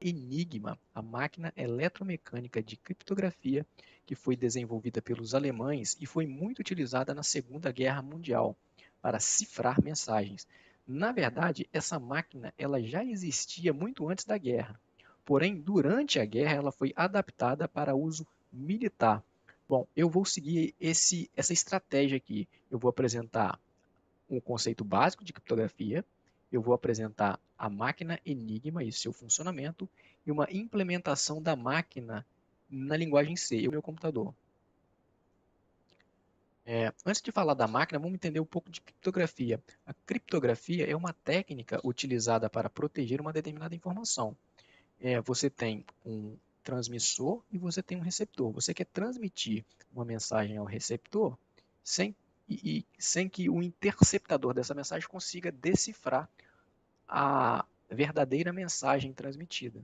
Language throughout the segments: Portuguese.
Enigma, a máquina eletromecânica de criptografia que foi desenvolvida pelos alemães e foi muito utilizada na Segunda Guerra Mundial para cifrar mensagens. Na verdade, essa máquina ela já existia muito antes da guerra. Porém, durante a guerra, ela foi adaptada para uso militar. Bom, eu vou seguir essa estratégia aqui. Eu vou apresentar um conceito básico de criptografia, eu vou apresentar a máquina Enigma e seu funcionamento e uma implementação da máquina na linguagem C, o meu computador. Antes de falar da máquina, vamos entender um pouco de criptografia. A criptografia é uma técnica utilizada para proteger uma determinada informação. Você tem um transmissor e você tem um receptor. Você quer transmitir uma mensagem ao receptor sem, sem que o interceptador dessa mensagem consiga decifrar a verdadeira mensagem transmitida.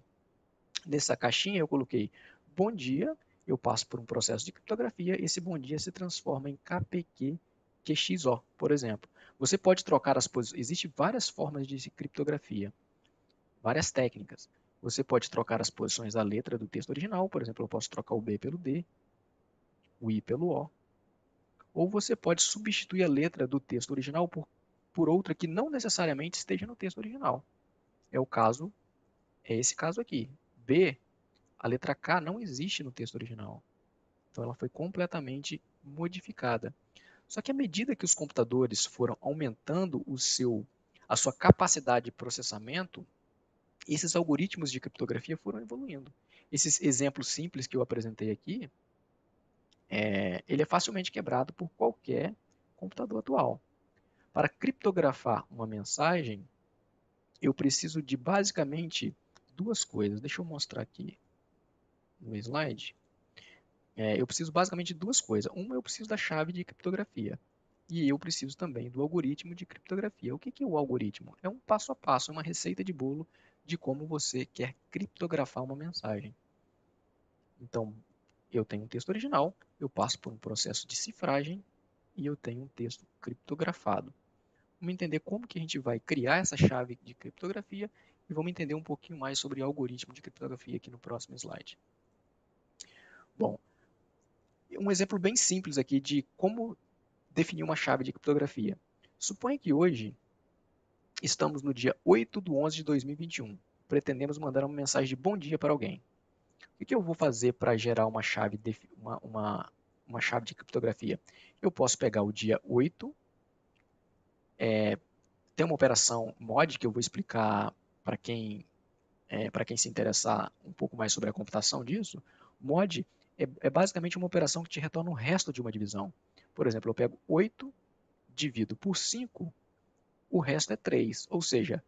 Nessa caixinha eu coloquei bom dia, eu passo por um processo de criptografia, esse bom dia se transforma em KPQ QXO, por exemplo. Você pode trocar as posições, existem várias formas de criptografia, várias técnicas. Você pode trocar as posições da letra do texto original, por exemplo, eu posso trocar o B pelo D, o I pelo O, ou você pode substituir a letra do texto original por outra que não necessariamente esteja no texto original. É esse caso aqui. B, a letra K não existe no texto original. Então ela foi completamente modificada. Só que à medida que os computadores foram aumentando a sua capacidade de processamento, esses algoritmos de criptografia foram evoluindo. Esses exemplos simples que eu apresentei aqui, ele é facilmente quebrado por qualquer computador atual. Para criptografar uma mensagem, eu preciso de basicamente duas coisas. Deixa eu mostrar aqui no slide. Eu preciso basicamente de duas coisas. Uma, eu preciso da chave de criptografia. E eu preciso também do algoritmo de criptografia. O que é o algoritmo? É um passo a passo, é uma receita de bolo de como você quer criptografar uma mensagem. Então, eu tenho um texto original, eu passo por um processo de cifragem e eu tenho um texto criptografado. Vamos entender como que a gente vai criar essa chave de criptografia e vamos entender um pouquinho mais sobre algoritmo de criptografia aqui no próximo slide. Bom, um exemplo bem simples aqui de como definir uma chave de criptografia. Suponha que hoje estamos no dia 8 de 11 de 2021. Pretendemos mandar uma mensagem de bom dia para alguém. O que eu vou fazer para gerar uma chave de criptografia? Eu posso pegar o dia 8, tem uma operação mod que eu vou explicar para quem se interessar um pouco mais sobre a computação disso. Mod é basicamente uma operação que te retorna o resto de uma divisão. Por exemplo, eu pego 8, divido por 5, o resto é 3. Ou seja,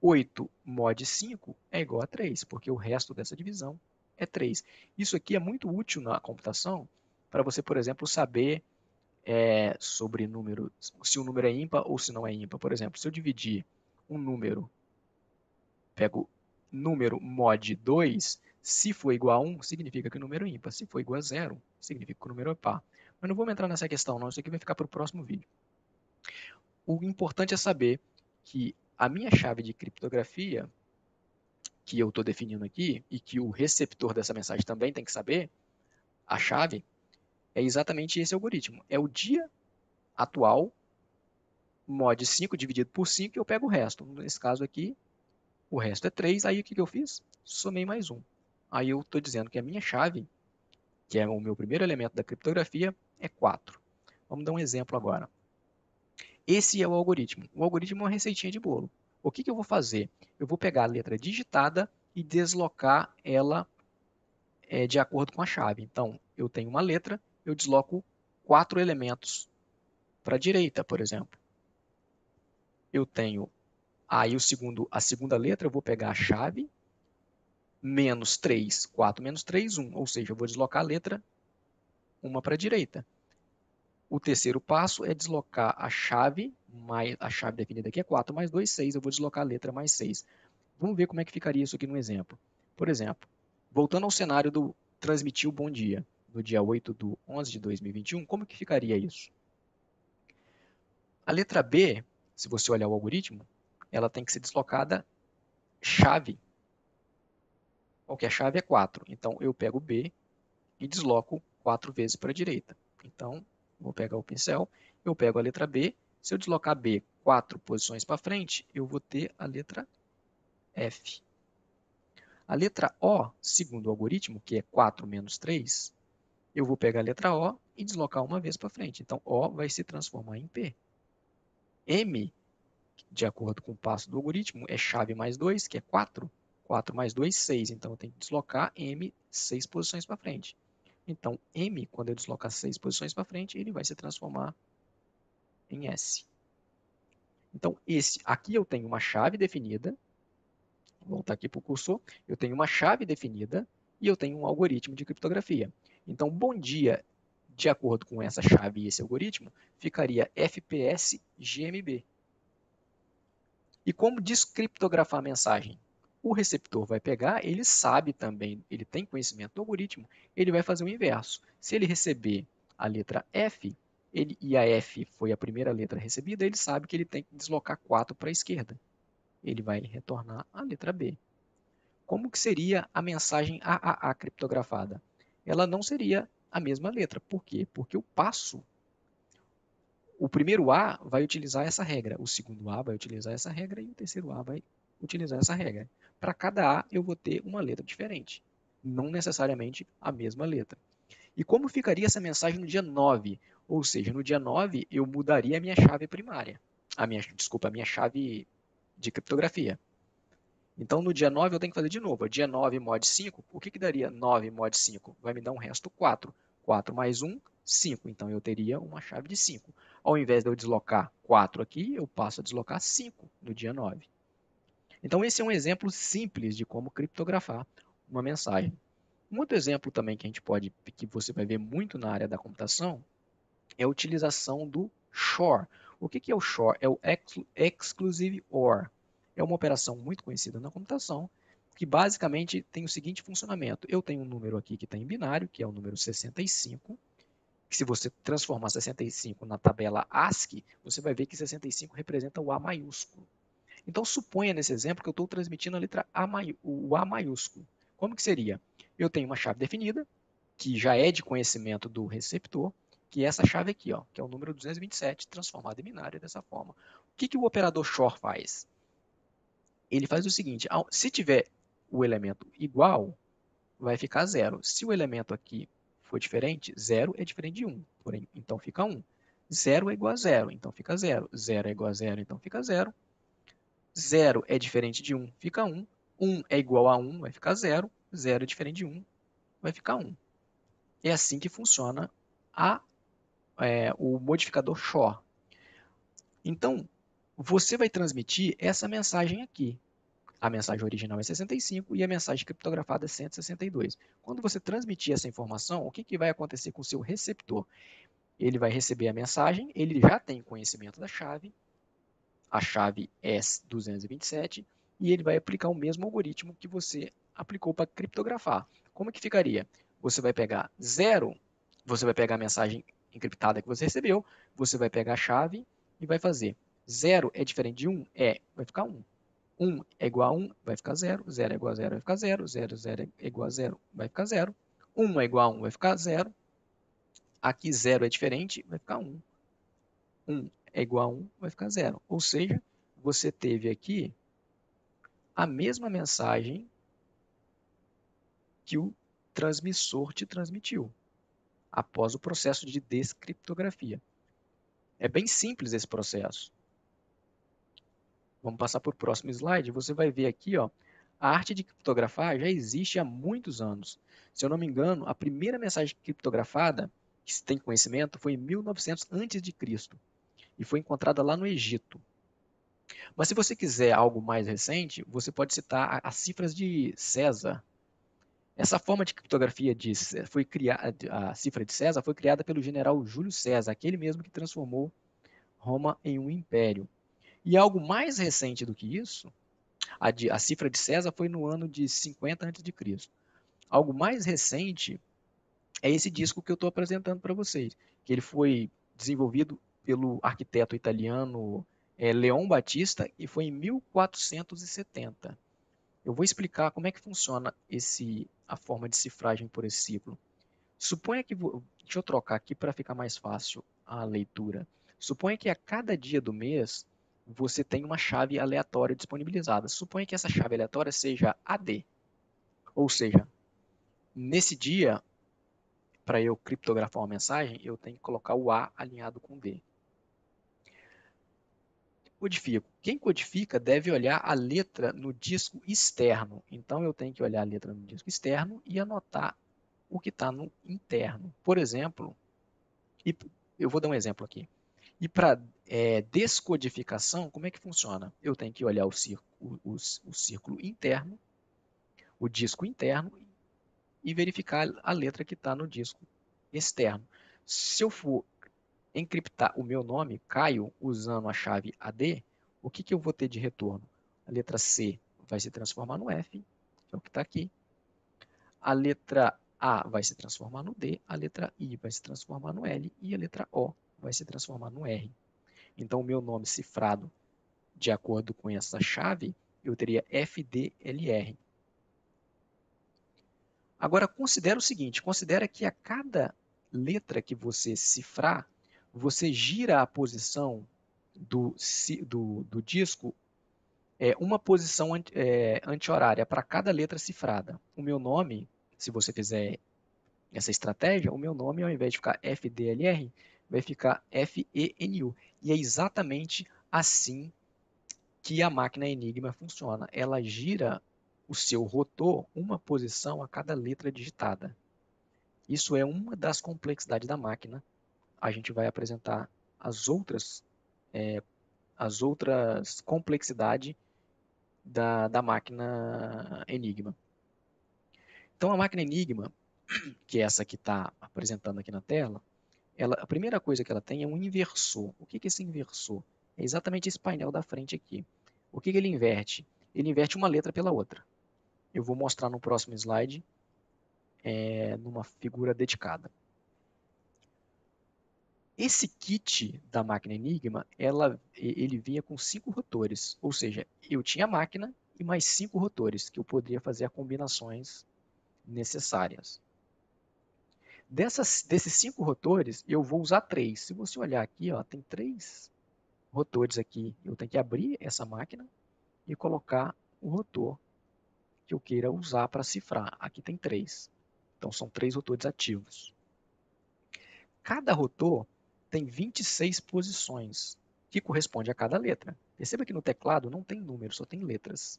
8 mod 5 é igual a 3, porque o resto dessa divisão é 3. Isso aqui é muito útil na computação para você, por exemplo, saber sobre número, se o número é ímpar ou se não é ímpar. Por exemplo, se eu dividir um número, pego número mod 2, se for igual a 1, significa que o número é ímpar. Se for igual a 0, significa que o número é par. Mas não vou entrar nessa questão não, isso aqui vai ficar para o próximo vídeo. O importante é saber que a minha chave de criptografia, que eu estou definindo aqui, e que o receptor dessa mensagem também tem que saber, a chave, é exatamente esse algoritmo. É o dia atual, mod 5 dividido por 5, e eu pego o resto. Nesse caso aqui, o resto é 3, aí o que eu fiz? Somei mais 1. Aí eu estou dizendo que a minha chave, que é o meu primeiro elemento da criptografia, é 4. Vamos dar um exemplo agora. Esse é o algoritmo. O algoritmo é uma receitinha de bolo. O que eu vou fazer? Eu vou pegar a letra digitada e deslocar ela de acordo com a chave. Então, eu tenho uma letra, eu desloco 4 elementos para a direita, por exemplo. Eu tenho aí a segunda letra, eu vou pegar a chave, menos 3, 4 menos 3, 1. Ou seja, eu vou deslocar a letra uma para a direita. O terceiro passo é deslocar a chave definida aqui é 4 mais 2, 6. Eu vou deslocar a letra mais 6. Vamos ver como é que ficaria isso aqui no exemplo. Por exemplo, voltando ao cenário do transmitir o bom dia, no dia 8 de 11 de 2021, como que ficaria isso? A letra B, se você olhar o algoritmo, ela tem que ser deslocada chave. qualquer chave é 4. Então, eu pego B e desloco 4 vezes para a direita. Então, vou pegar o pincel, eu pego a letra B. Se eu deslocar B 4 posições para frente, eu vou ter a letra F. A letra O, segundo o algoritmo, que é 4 menos 3, eu vou pegar a letra O e deslocar uma vez para frente. Então, O vai se transformar em P. M, de acordo com o passo do algoritmo, é chave mais 2, que é 4. 4 mais 2, 6. Então, eu tenho que deslocar M 6 posições para frente. Então, M, quando eu deslocar 6 posições para frente, ele vai se transformar em S. Então, aqui eu tenho uma chave definida. Vou voltar aqui para o cursor. Eu tenho uma chave definida e eu tenho um algoritmo de criptografia. Então, bom dia, de acordo com essa chave e esse algoritmo, ficaria FPS GMB. E como descriptografar a mensagem? O receptor vai pegar, ele sabe também, ele tem conhecimento do algoritmo, ele vai fazer o inverso. Se ele receber a letra F, e a F foi a primeira letra recebida, ele sabe que ele tem que deslocar 4 para a esquerda. Ele vai retornar a letra B. Como que seria a mensagem AAA criptografada? Ela não seria a mesma letra. Por quê? Porque o primeiro A vai utilizar essa regra, o segundo A vai utilizar essa regra e o terceiro A vai utilizar essa regra. Para cada A eu vou ter uma letra diferente, não necessariamente a mesma letra. E como ficaria essa mensagem no dia 9? Ou seja, no dia 9 eu mudaria a minha chave primária, a minha chave de criptografia. Então, no dia 9, eu tenho que fazer de novo. Dia 9 mod 5, o que daria 9 mod 5? Vai me dar um resto 4. 4 mais 1, 5. Então, eu teria uma chave de 5. Ao invés de eu deslocar 4 aqui, eu passo a deslocar 5 no dia 9. Então, esse é um exemplo simples de como criptografar uma mensagem. Um outro exemplo também que você vai ver muito na área da computação, é a utilização do XOR. O que é o XOR? É o Exclusive OR. É uma operação muito conhecida na computação, que basicamente tem o seguinte funcionamento. Eu tenho um número aqui que está em binário, que é o número 65, que se você transformar 65 na tabela ASCII, você vai ver que 65 representa o A maiúsculo. Então, suponha nesse exemplo que eu estou transmitindo a letra o A maiúsculo. Como que seria? Eu tenho uma chave definida, que já é de conhecimento do receptor, que é essa chave aqui, ó, que é o número 227, transformado em binário dessa forma. O que o operador XOR faz? Ele faz o seguinte, se tiver o elemento igual, vai ficar 0. Se o elemento aqui for diferente, 0 é diferente de 1, porém, então fica 1. 0 é igual a 0, então fica 0. 0 é igual a 0, então fica 0. 0 é diferente de 1, fica 1. 1 é igual a 1, vai ficar 0. 0 é diferente de 1, vai ficar 1. É assim que funciona o modificador XOR. Então, você vai transmitir essa mensagem aqui. A mensagem original é 65 e a mensagem criptografada é 162. Quando você transmitir essa informação, o que vai acontecer com o seu receptor? Ele vai receber a mensagem, ele já tem conhecimento da chave, a chave é 227, e ele vai aplicar o mesmo algoritmo que você aplicou para criptografar. Como é que ficaria? Você vai pegar 0, você vai pegar a mensagem encriptada que você recebeu, você vai pegar a chave e vai fazer 0 é diferente de 1? Vai ficar 1. 1 é igual a 1, vai ficar 0. 0 é igual a 0, vai ficar 0. 0, 0 é igual a 0, vai ficar 0. 1 é igual a 1, vai ficar 0. Aqui 0 é diferente, vai ficar 1. 1 é igual a 1, vai ficar 0. Ou seja, você teve aqui a mesma mensagem que o transmissor te transmitiu, após o processo de descriptografia. É bem simples esse processo. Vamos passar para o próximo slide. Você vai ver aqui, ó, a arte de criptografar já existe há muitos anos. Se eu não me engano, a primeira mensagem criptografada, que se tem conhecimento, foi em 1900 a.C. e foi encontrada lá no Egito. Mas se você quiser algo mais recente, você pode citar as cifras de César. Essa forma de criptografia foi criada, a cifra de César foi criada pelo general Júlio César, aquele mesmo que transformou Roma em um império. E algo mais recente do que isso, a cifra de César foi no ano de 50 a.C. Algo mais recente é esse disco que eu estou apresentando para vocês, que ele foi desenvolvido pelo arquiteto italiano Leon Battista e foi em 1470. Eu vou explicar como é que funciona a forma de cifragem por esse ciclo. Suponha que, deixa eu trocar aqui para ficar mais fácil a leitura. Suponha que a cada dia do mês você tem uma chave aleatória disponibilizada. Suponha que essa chave aleatória seja AD. Ou seja, nesse dia, para eu criptografar uma mensagem, eu tenho que colocar o A alinhado com o D. Codifico. Quem codifica deve olhar a letra no disco externo. Então, eu tenho que olhar a letra no disco externo e anotar o que está no interno. Por exemplo, eu vou dar um exemplo aqui. E para descodificação, como é que funciona? Eu tenho que olhar o círculo interno, o disco interno, e verificar a letra que está no disco externo. Se eu for encriptar o meu nome, Caio, usando a chave AD, o que eu vou ter de retorno? A letra C vai se transformar no F, que é o que está aqui. A letra A vai se transformar no D, a letra I vai se transformar no L e a letra O vai se transformar no R. Então, o meu nome cifrado, de acordo com essa chave, eu teria FDLR. Agora, considera o seguinte, considera que a cada letra que você cifrar, você gira a posição do disco uma posição anti-horária para cada letra cifrada. O meu nome, se você fizer essa estratégia, o meu nome, ao invés de ficar FDLR, vai ficar FENU. E é exatamente assim que a máquina Enigma funciona. Ela gira o seu rotor uma posição a cada letra digitada. Isso é uma das complexidades da máquina. A gente vai apresentar as outras complexidades da máquina Enigma. Então, a máquina Enigma, que é essa que está apresentando aqui na tela, a primeira coisa que ela tem é um inversor. O que é esse inversor? É exatamente esse painel da frente aqui. O que ele inverte? Ele inverte uma letra pela outra. Eu vou mostrar no próximo slide, numa figura dedicada. Esse kit da máquina Enigma, ele vinha com 5 rotores, ou seja, eu tinha a máquina e mais 5 rotores, que eu poderia fazer as combinações necessárias. Desses 5 rotores, eu vou usar 3. Se você olhar aqui, ó, tem 3 rotores aqui. Eu tenho que abrir essa máquina e colocar o rotor que eu queira usar para cifrar. Aqui tem 3. Então, são 3 rotores ativos. Cada rotor tem 26 posições, que corresponde a cada letra. Perceba que no teclado não tem número, só tem letras.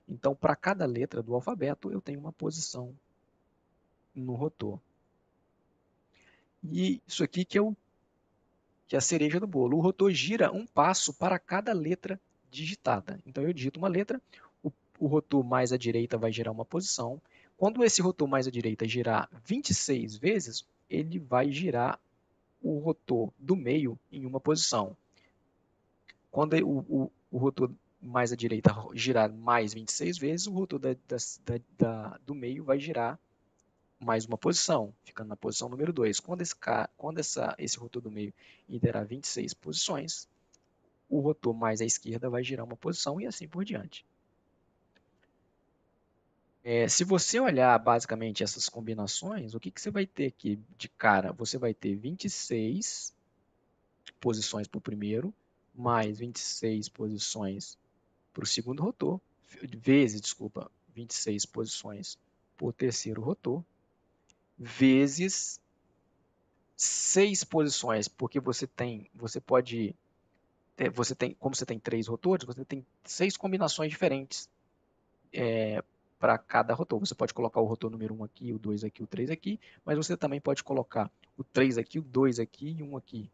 Então, para cada letra do alfabeto, eu tenho uma posição no rotor. E isso aqui que é a cereja do bolo. O rotor gira um passo para cada letra digitada. Então, eu digito uma letra, o rotor mais à direita vai girar uma posição. Quando esse rotor mais à direita girar 26 vezes, ele vai girar o rotor do meio em uma posição. Quando o rotor mais à direita girar mais 26 vezes, o rotor do meio vai girar mais uma posição, ficando na posição número 2. Quando esse rotor do meio terá 26 posições, o rotor mais à esquerda vai girar uma posição e assim por diante. Se você olhar basicamente essas combinações, o que você vai ter aqui de cara? Você vai ter 26 posições para o primeiro, mais 26 posições para o segundo rotor, vezes, 26 posições para o terceiro rotor, vezes 6 posições, porque como você tem 3 rotores, você tem 6 combinações diferentes para cada rotor. Você pode colocar o rotor número 1 aqui, o 2 aqui, o 3 aqui, mas você também pode colocar o 3 aqui, o 2 aqui e 1 aqui.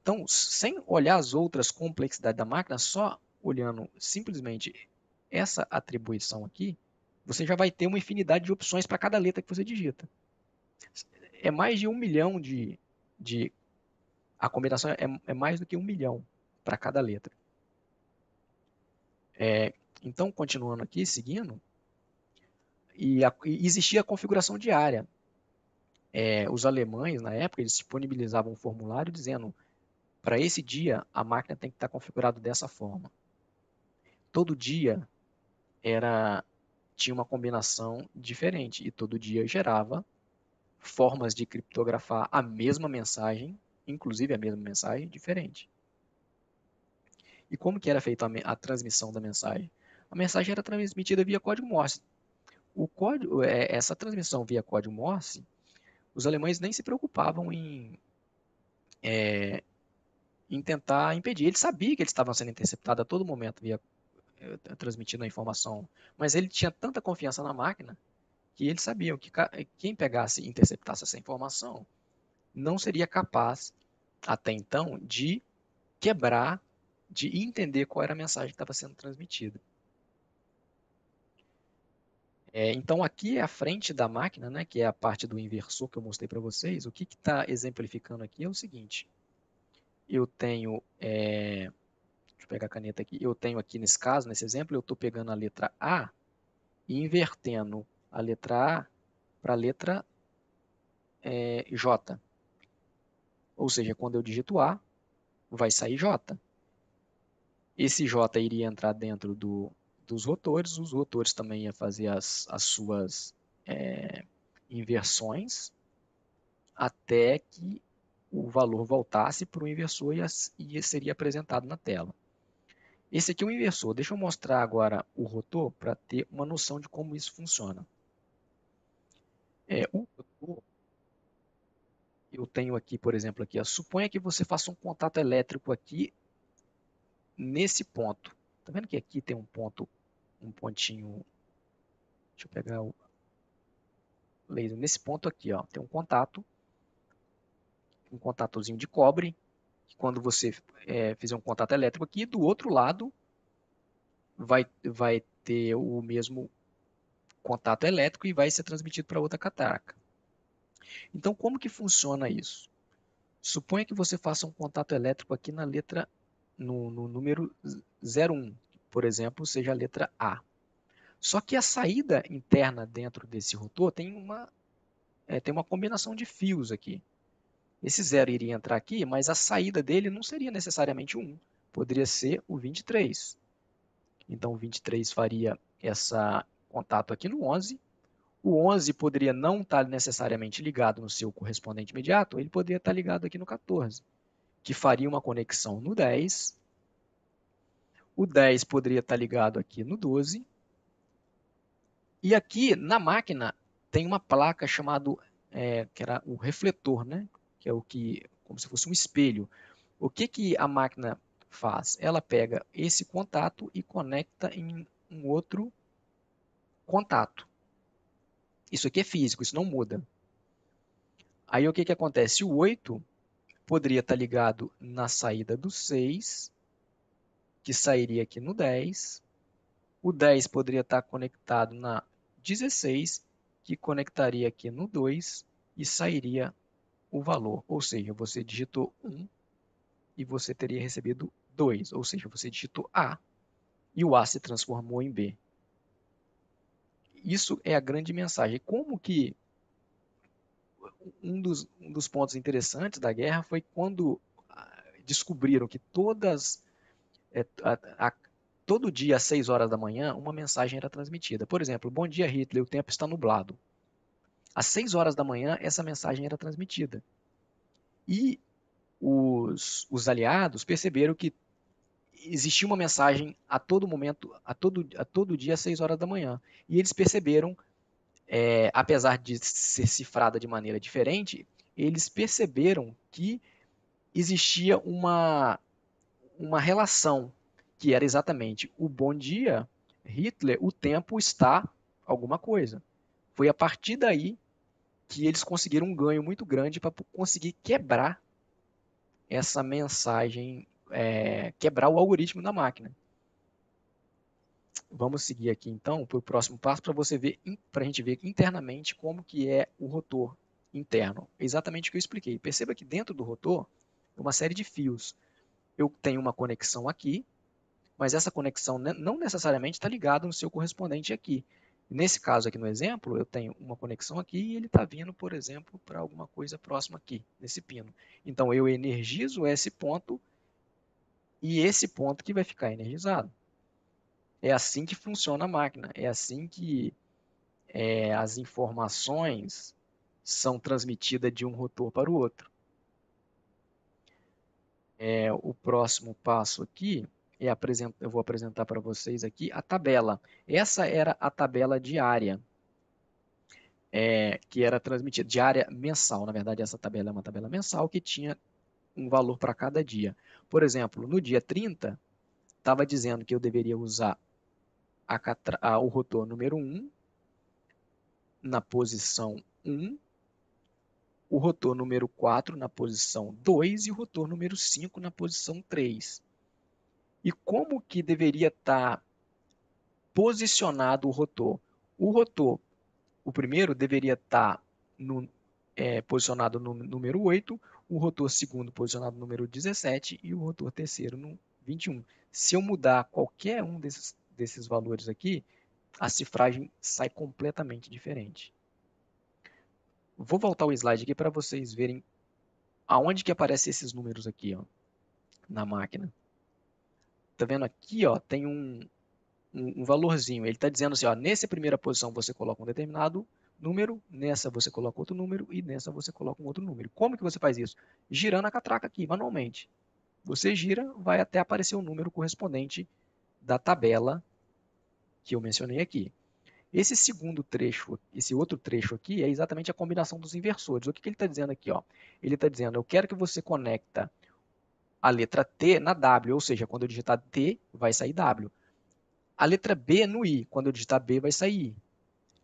Então, sem olhar as outras complexidades da máquina, só olhando simplesmente essa atribuição aqui, você já vai ter uma infinidade de opções para cada letra que você digita. É mais de 1 milhão a combinação é mais do que 1 milhão para cada letra. Então, continuando aqui, seguindo, e existia a configuração diária. Os alemães, na época, eles disponibilizavam um formulário dizendo para esse dia, a máquina tem que estar configurada dessa forma. Todo dia, tinha uma combinação diferente e todo dia gerava formas de criptografar a mesma mensagem, inclusive a mesma mensagem, diferente. E como que era feita a transmissão da mensagem? A mensagem era transmitida via código Morse. Essa transmissão via código Morse, os alemães nem se preocupavam em tentar impedir. Eles sabiam que eles estavam sendo interceptados a todo momento transmitindo a informação, mas ele tinha tanta confiança na máquina que eles sabiam que quem pegasse e interceptasse essa informação não seria capaz, até então, de quebrar, de entender qual era a mensagem que estava sendo transmitida. Então, aqui é a frente da máquina, né, que é a parte do inversor que eu mostrei para vocês. O que está exemplificando aqui é o seguinte. Eu tenho, deixa eu pegar a caneta aqui, eu tenho aqui nesse caso, nesse exemplo, eu estou pegando a letra A e invertendo a letra A para a letra J. Ou seja, quando eu digito A, vai sair J. Esse J iria entrar dentro dos rotores, os rotores também iam fazer as suas inversões até que o valor voltasse para o inversor e seria apresentado na tela. Esse aqui é o inversor. Deixa eu mostrar agora o rotor para ter uma noção de como isso funciona. O rotor, eu tenho aqui, por exemplo, aqui, suponha que você faça um contato elétrico aqui nesse ponto. Tá vendo que aqui tem um pontinho, deixa eu pegar o laser, nesse ponto aqui, ó, tem um contatozinho de cobre, que quando você fizer um contato elétrico aqui, do outro lado vai ter o mesmo contato elétrico e vai ser transmitido para outra catraca. Então, como que funciona isso? Suponha que você faça um contato elétrico aqui na letra, no número 01, por exemplo, seja a letra A. Só que a saída interna dentro desse rotor tem uma combinação de fios aqui. Esse 0 iria entrar aqui, mas a saída dele não seria necessariamente o 1, poderia ser o 23. Então, o 23 faria esse contato aqui no 11. O 11 poderia não estar necessariamente ligado no seu correspondente imediato, ele poderia estar ligado aqui no 14, que faria uma conexão no 10. O 10 poderia estar ligado aqui no 12. E aqui na máquina tem uma placa chamada, que era o refletor, né? Que é como se fosse um espelho. O que a máquina faz? Ela pega esse contato e conecta em um outro contato. Isso aqui é físico, isso não muda. Aí o que acontece? O 8 poderia estar ligado na saída do 6, que sairia aqui no 10. O 10 poderia estar conectado na 16, que conectaria aqui no 2 e sairia o valor. Ou seja, você digitou 1 e você teria recebido 2. Ou seja, você digitou A e o A se transformou em B. Isso é a grande mensagem. Como que um dos pontos interessantes da guerra foi quando descobriram que todo dia às 6 horas da manhã uma mensagem era transmitida. Por exemplo, bom dia Hitler, o tempo está nublado. Às 6 horas da manhã essa mensagem era transmitida. E os aliados perceberam que existia uma mensagem a todo momento, a todo dia às 6 horas da manhã. E eles perceberam, apesar de ser cifrada de maneira diferente, eles perceberam que existia uma relação, que era exatamente o bom dia, Hitler, o tempo está alguma coisa. Foi a partir daí que eles conseguiram um ganho muito grande para conseguir quebrar essa mensagem, quebrar o algoritmo da máquina. Vamos seguir aqui então para o próximo passo para a gente ver internamente como que é o rotor interno. Exatamente o que eu expliquei. Perceba que dentro do rotor tem uma série de fios. Eu tenho uma conexão aqui, mas essa conexão não necessariamente está ligada no seu correspondente aqui. Nesse caso aqui no exemplo, eu tenho uma conexão aqui e ele está vindo, por exemplo, para alguma coisa próxima aqui, nesse pino. Então, eu energizo esse ponto e esse ponto que vai ficar energizado. É assim que funciona a máquina, é assim que as informações são transmitidas de um rotor para o outro. O próximo passo aqui, eu vou apresentar para vocês aqui a tabela. Essa era a tabela diária, que era transmitida, diária mensal. Na verdade, essa tabela é uma tabela mensal que tinha um valor para cada dia. Por exemplo, no dia 30, estava dizendo que eu deveria usar o rotor número 1 na posição 1, o rotor número 4 na posição 2 e o rotor número 5 na posição 3. E como que deveria estar posicionado o rotor? O primeiro deveria estar posicionado no número 8, o rotor segundo posicionado no número 17 e o rotor terceiro no 21. Se eu mudar qualquer um desses valores aqui, a cifragem sai completamente diferente. Vou voltar o slide aqui para vocês verem aonde que aparecem esses números aqui, ó, na máquina. Tá vendo aqui, ó, tem um valorzinho. Ele está dizendo assim, ó, nessa primeira posição você coloca um determinado número, nessa você coloca outro número e nessa você coloca um outro número. Como que você faz isso? Girando a catraca aqui, manualmente. Você gira, vai até aparecer o número correspondente da tabela que eu mencionei aqui. Esse segundo trecho, esse outro trecho aqui, é exatamente a combinação dos inversores. O que ele está dizendo aqui? Ó? Ele está dizendo, eu quero que você conecta a letra T na W, ou seja, quando eu digitar T, vai sair W. A letra B no I, quando eu digitar B, vai sair I.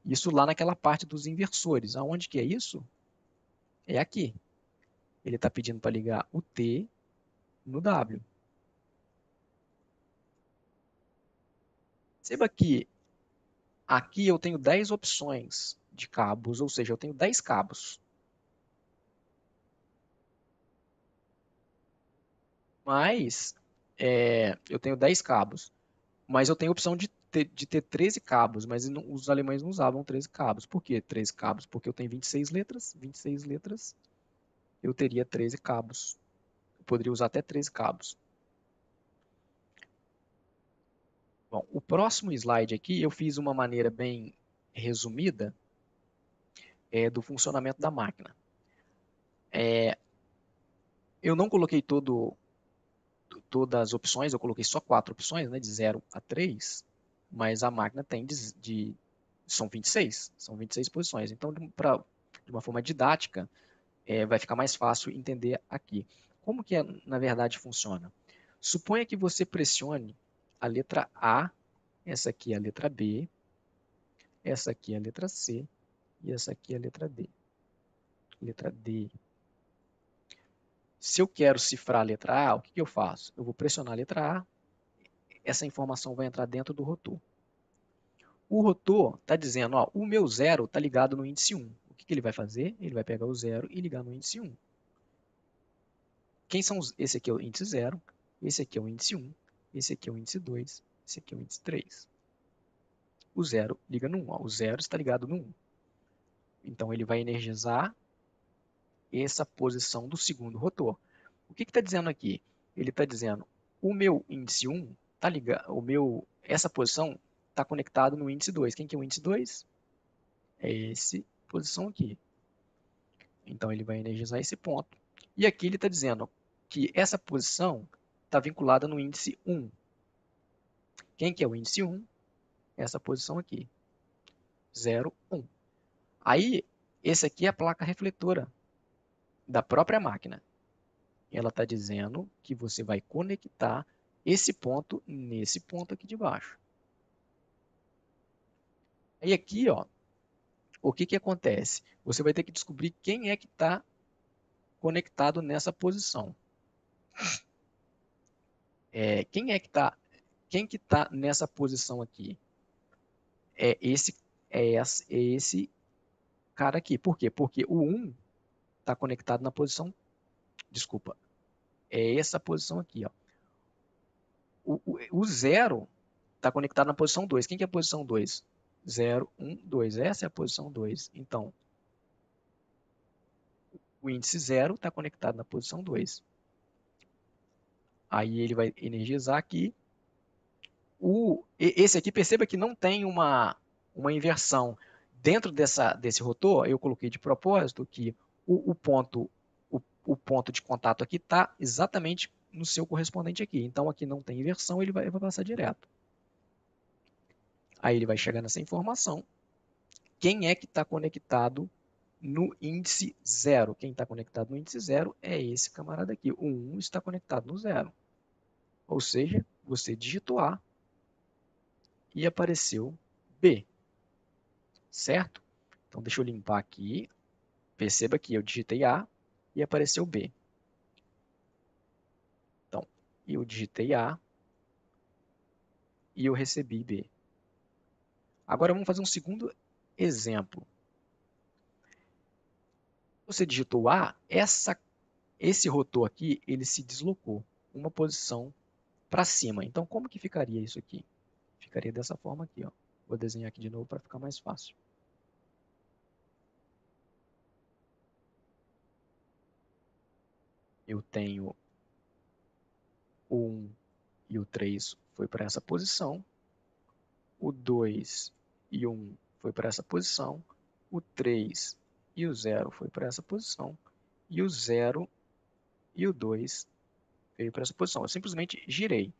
Isso lá naquela parte dos inversores. Aonde que é isso? É aqui. Ele está pedindo para ligar o T no W. Perceba que aqui eu tenho 10 opções de cabos, ou seja, eu tenho 10 cabos. Mas eu tenho 10 cabos. Mas eu tenho a opção de ter 13 cabos, mas os alemães não usavam 13 cabos. Por que 13 cabos? Porque eu tenho 26 letras, 26 letras, eu teria 13 cabos. Eu poderia usar até 13 cabos. Bom, o próximo slide aqui eu fiz uma maneira bem resumida do funcionamento da máquina. Eu não coloquei todas as opções, eu coloquei só 4 opções, né, de 0 a 3, mas a máquina tem são 26 posições. Então, de uma forma didática, vai ficar mais fácil entender aqui. Como que, na verdade, funciona? Suponha que você pressione a letra A, essa aqui é a letra B, essa aqui é a letra C e essa aqui é a letra D. Letra D. Se eu quero cifrar a letra A, o que eu faço? Eu vou pressionar a letra A, essa informação vai entrar dentro do rotor. O rotor está dizendo, ó, o meu zero está ligado no índice 1. O que ele vai fazer? Ele vai pegar o zero e ligar no índice 1. Quem são esse aqui é o índice 0, esse aqui é o índice 1, esse aqui é o índice 2, esse aqui é o índice 3. O 0 liga no 1, ó, o 0 está ligado no 1. Então ele vai energizar essa posição do segundo rotor. O que está dizendo aqui? Ele está dizendo, o meu índice 1 está ligado, essa posição está conectado no índice 2. Quem que é o índice 2? É essa posição aqui. Então ele vai energizar esse ponto. E aqui ele está dizendo que essa posição está vinculada no índice 1. Quem que é o índice 1? Essa posição aqui. 0, 1. Aí, esse aqui é a placa refletora da própria máquina. Ela está dizendo que você vai conectar esse ponto nesse ponto aqui de baixo. Aí aqui, ó, o que acontece? Você vai ter que descobrir quem é que está conectado nessa posição. Quem que está nessa posição aqui? É esse cara aqui. Por quê? Porque o 1 está conectado na posição, desculpa, é essa posição aqui, ó. O 0 está conectado na posição 2. Quem que é a posição 2? 0, 1, 2. Essa é a posição 2. Então, o índice 0 está conectado na posição 2. Aí ele vai energizar aqui Esse aqui, perceba que não tem uma inversão. Dentro desse rotor, eu coloquei de propósito que o ponto de contato aqui está exatamente no seu correspondente aqui. Então, aqui não tem inversão, ele vai passar direto. Aí ele vai chegar nessa informação. Quem é que está conectado no índice 0? Quem está conectado no índice 0 é esse camarada aqui. O 1 está conectado no 0. Ou seja, você digitou A e apareceu B. Certo? Então, deixa eu limpar aqui. Perceba que eu digitei A e apareceu B. Então, eu digitei A e eu recebi B. Agora, vamos fazer um segundo exemplo. Você digitou A, esse rotor aqui, ele se deslocou uma posição para cima. Então, como que ficaria isso aqui? Ficaria dessa forma aqui, ó. Vou desenhar aqui de novo para ficar mais fácil. Eu tenho o 1 e o 3 foi para essa posição. O 2 e o 1 foi para essa posição. O 3 e o 0 foi para essa posição. E o 0 e o 2 veio para essa posição. Eu simplesmente girei.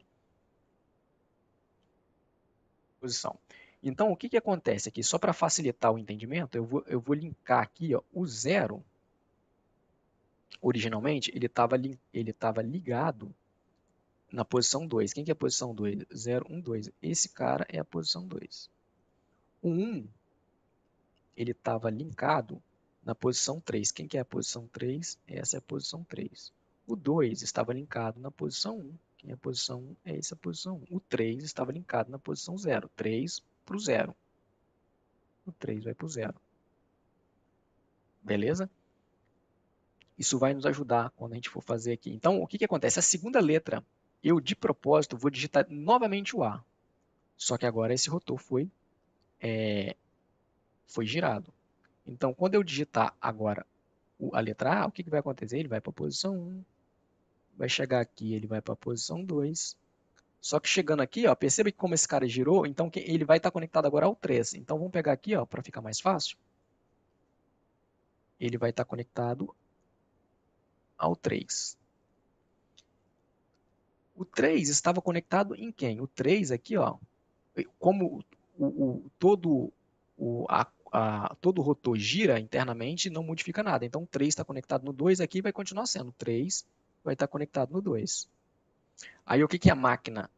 Posição. Então, o que acontece aqui? Só para facilitar o entendimento, eu vou linkar aqui, ó, o 0. Originalmente, ele estava ligado na posição 2. Quem que é a posição 2? 0, 1, 2. Esse cara é a posição 2. O 1, ele estava linkado na posição 3. Quem que é a posição 3? Essa é a posição 3. O 2 estava linkado na posição 1. Quem é a posição 1? É essa a posição 1. O 3 estava linkado na posição 0. 3 para o 0. O 3 vai para o 0. Beleza? Isso vai nos ajudar quando a gente for fazer aqui. Então, o que acontece? A segunda letra, eu de propósito vou digitar novamente o A. Só que agora esse rotor foi girado. Então, quando eu digitar agora a letra A, o que vai acontecer? Ele vai para a posição 1, vai chegar aqui, ele vai para a posição 2. Só que chegando aqui, ó, perceba que como esse cara girou, então ele vai estar conectado agora ao 3. Então, vamos pegar aqui, para ficar mais fácil. Ele vai estar conectado ao 3. O 3 estava conectado em quem? O 3 aqui, ó, como todo todo o rotor gira internamente, não modifica nada. Então, o 3 está conectado no 2 aqui, vai continuar sendo. O 3 vai estar conectado no 2. Aí, o que a máquina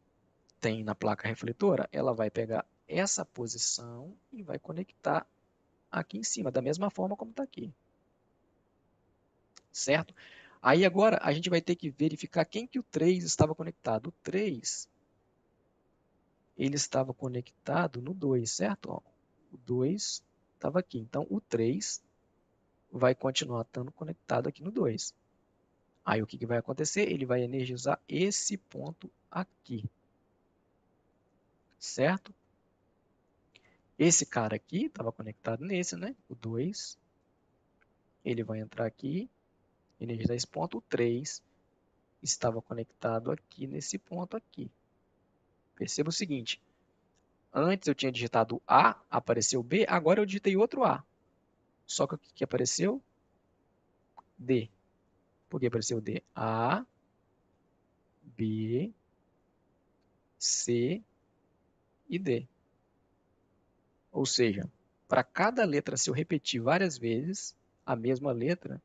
tem na placa refletora? Ela vai pegar essa posição e vai conectar aqui em cima, da mesma forma como está aqui. Certo? Aí, agora, a gente vai ter que verificar quem que o 3 estava conectado. O 3, ele estava conectado no 2, certo? Ó, o 2 estava aqui. Então, o 3 vai continuar estando conectado aqui no 2. Aí, o que vai acontecer? Ele vai energizar esse ponto aqui. Certo? Esse cara aqui estava conectado nesse, né? O 2. Ele vai entrar aqui, energizar esse ponto. O 3 estava conectado aqui nesse ponto aqui. Perceba o seguinte. Antes eu tinha digitado A, apareceu B. Agora eu digitei outro A. Só que o que apareceu? D. Por que apareceu D? A, B, C e D. Ou seja, para cada letra, se eu repetir várias vezes a mesma letra,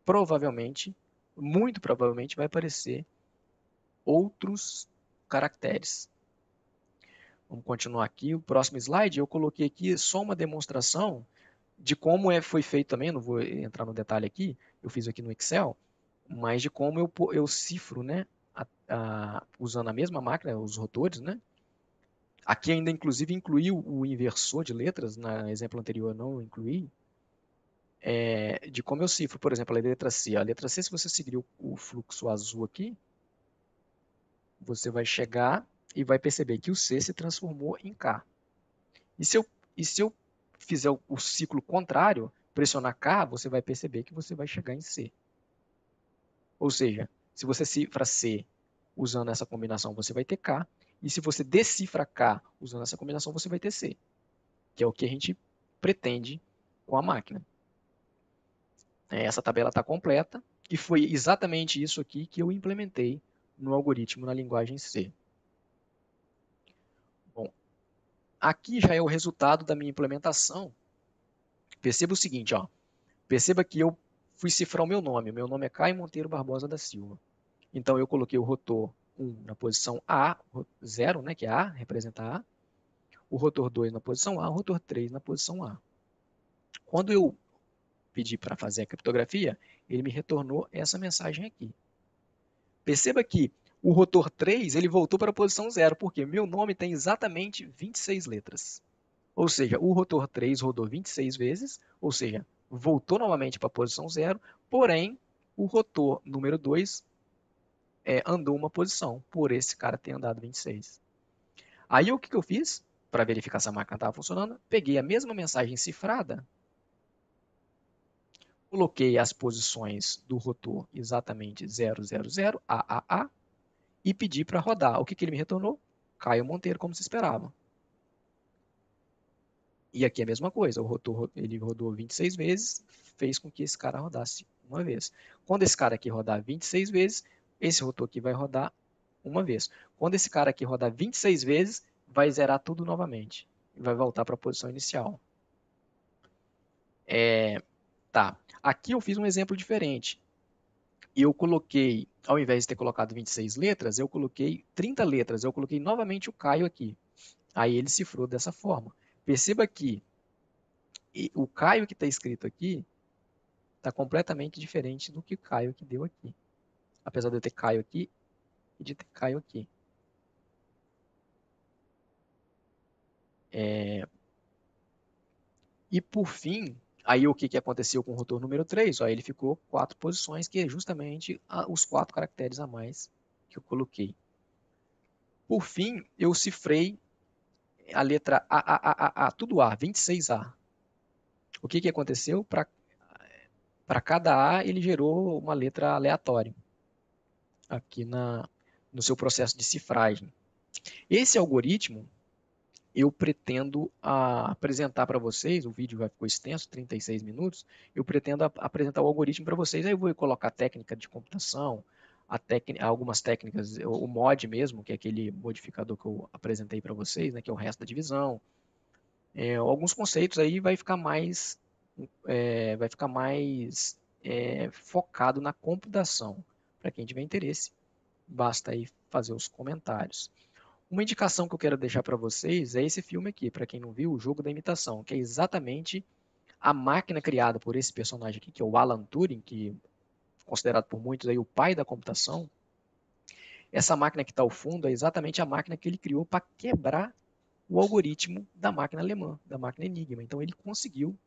provavelmente, muito provavelmente, vai aparecer outros caracteres. Vamos continuar aqui. O próximo slide, eu coloquei aqui só uma demonstração de como foi feito também, não vou entrar no detalhe aqui, eu fiz aqui no Excel, mas de como eu cifro, né, usando a mesma máquina, os rotores, né? Aqui ainda, inclusive, incluí o inversor de letras, no exemplo anterior não incluí, de como eu cifro, por exemplo, a letra C. A letra C, se você seguir o fluxo azul aqui, você vai chegar e vai perceber que o C se transformou em K. E se eu fizer o ciclo contrário, pressionar K, você vai perceber que você vai chegar em C. Ou seja, se você cifra C usando essa combinação, você vai ter K. E se você decifra K usando essa combinação, você vai ter C, que é o que a gente pretende com a máquina. Essa tabela está completa e foi exatamente isso aqui que eu implementei no algoritmo na linguagem C. Bom, aqui já é o resultado da minha implementação. Perceba o seguinte, ó. Perceba que eu fui cifrar o meu nome. Meu nome é Caio Monteiro Barbosa da Silva. Então eu coloquei o rotor 1 na posição A, 0, né, que é A, representa A. O rotor 2 na posição A, o rotor 3 na posição A. Quando eu pedi para fazer a criptografia, ele me retornou essa mensagem aqui. Perceba que o rotor 3 ele voltou para a posição 0, porque meu nome tem exatamente 26 letras. Ou seja, o rotor 3 rodou 26 vezes, ou seja, voltou novamente para a posição 0, porém, o rotor número 2 andou uma posição, por esse cara ter andado 26. Aí o que eu fiz? Para verificar se a máquina estava funcionando, peguei a mesma mensagem cifrada, coloquei as posições do rotor exatamente 000, AAA, e pedi para rodar. O que ele me retornou? Caio Monteiro, como se esperava. E aqui é a mesma coisa, o rotor ele rodou 26 vezes, fez com que esse cara rodasse uma vez. Quando esse cara aqui rodar 26 vezes, esse rotor aqui vai rodar uma vez. Quando esse cara aqui rodar 26 vezes, vai zerar tudo novamente. E vai voltar para a posição inicial. Tá. Aqui eu fiz um exemplo diferente. Eu coloquei, ao invés de ter colocado 26 letras, eu coloquei 30 letras. Eu coloquei novamente o Caio aqui. Aí ele cifrou dessa forma. Perceba que o Caio que está escrito aqui está completamente diferente do que o Caio que deu aqui. Apesar de eu ter Caio aqui e de ter Caio aqui. E por fim, aí o que aconteceu com o rotor número 3? Ó, ele ficou 4 posições, que é justamente os 4 caracteres a mais que eu coloquei. Por fim, eu cifrei a letra A, tudo A, 26A. O que aconteceu? Para cada A, ele gerou uma letra aleatória aqui no seu processo de cifragem. Esse algoritmo, eu pretendo apresentar para vocês, o vídeo vai ficou extenso, 36 minutos, eu pretendo apresentar o algoritmo para vocês, aí eu vou colocar técnica de computação, algumas técnicas, o mod mesmo, que é aquele modificador que eu apresentei para vocês, né, que é o resto da divisão, alguns conceitos aí vai ficar mais focado na computação. Para quem tiver interesse, basta aí fazer os comentários. Uma indicação que eu quero deixar para vocês é esse filme aqui, para quem não viu, O Jogo da Imitação, que é exatamente a máquina criada por esse personagem aqui, que é o Alan Turing, que é considerado por muitos aí o pai da computação. Essa máquina que está ao fundo é exatamente a máquina que ele criou para quebrar o algoritmo da máquina alemã, da máquina Enigma. Então ele conseguiu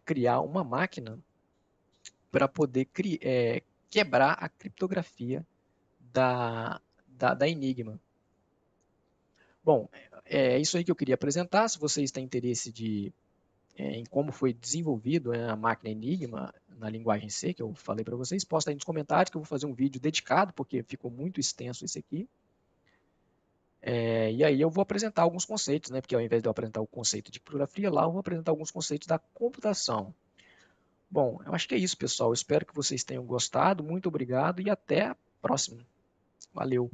criar uma máquina para poder quebrar a criptografia da Enigma. Bom, é isso aí que eu queria apresentar. Se vocês têm interesse em como foi desenvolvido a máquina Enigma na linguagem C, que eu falei para vocês, posta aí nos comentários que eu vou fazer um vídeo dedicado, porque ficou muito extenso esse aqui. E aí eu vou apresentar alguns conceitos, né? Porque ao invés de eu apresentar o conceito de criptografia lá, eu vou apresentar alguns conceitos da computação. Bom, eu acho que é isso, pessoal. Eu espero que vocês tenham gostado. Muito obrigado e até a próxima. Valeu!